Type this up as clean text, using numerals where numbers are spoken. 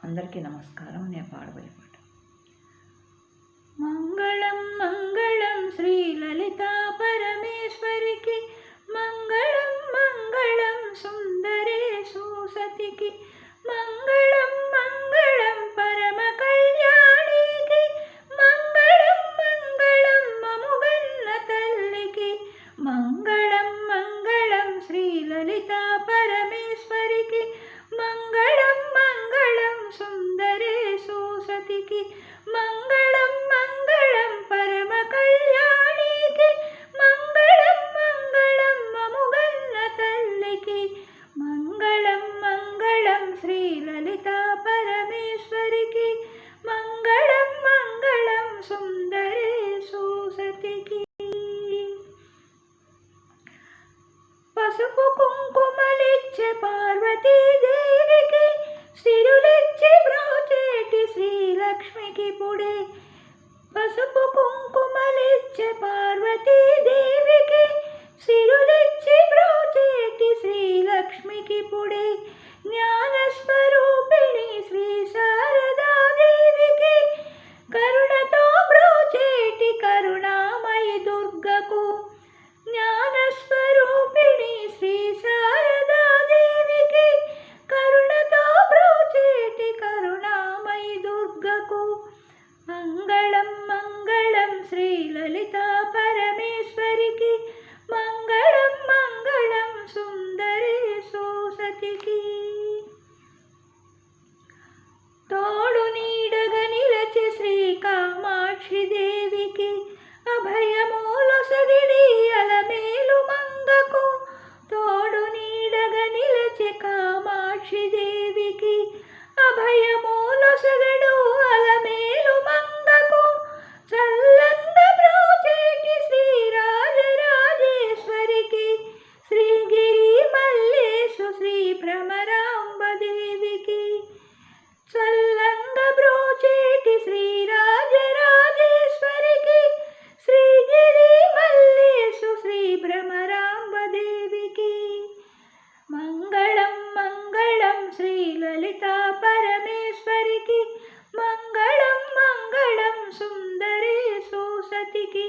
అందరికీ నమస్కారం. నేను పాడబోయే పాట మంగళం మంగళం శ్రీ లలితా పరమేశ్వరికి, మంగళం మంగళం సుందరేశు సతికి, మంగళం మంగళం పరమ కళ్యాణికి, మంగళం మంగళం మముగన్న తల్లికి, మంగళం మంగళం శ్రీ లలితా పరమేశ్వరికి, మంగళం మంగళం సుందరేశు సతికి, మంగళం మంగళం పరమ కళ్యాణికి, మంగళం మంగళం మముగన్న తల్లికి, మంగళం మంగళం శ్రీ లలితా పరమేశ్వరికి, మంగళం మంగళం సుందరేశు సతికి. పసుపు కుంకుమలిచ్చే పార్వతీదేవికి, సిరులిచ్చి బ్రోచేటి శ్రీలక్ష్మికి పుడే, పసుపు కుంకుమలిచ్చే పార్వతీదేవికి, సిరులిచ్చి బ్రోచేటి శ్రీలక్ష్మికి పుడే, జ్ఞానస్వరూపిణి శ్రీ శారదాదేవికి, కరుణతో బ్రోచేటి కరుణామయి దుర్గకు, జ్ఞానస్వరూపిణి శ్రీ శారదాదేవికి, కరుణతో బ్రోచేటి కరుణామయి దుర్గకు, మంగళం మంగళం శ్రీ లలితా పరమేశ్వరికి, మంగళం మంగళం సుందరేశు సతికి. తోడు నీడగా నిలచి శ్రీ కామాక్షి దేవికి, అభయమూలొసగిడి అలమేలు మంగకు, తోడు నీడగా నిలచి కామాక్షి దేవికి, అభయమూలొసగడు అలమేలు మంగకు, చల్లంద బ్రోచేటి శ్రీరాజరాజేశ్వరికి, శ్రీగిరి మల్లేశు శ్రీ భ్రమరాంబదేవికి, చల్లంద బ్రోచేటి శ్రీరాజరాజేశ్వరికి, శ్రీగిరి మల్లేశు శ్రీ భ్రమరాంబదేవికి, మంగళం మంగళం శ్రీ లలితా పరమేశ్వరికి, మంగళం మంగళం సుందరేశు సతికి.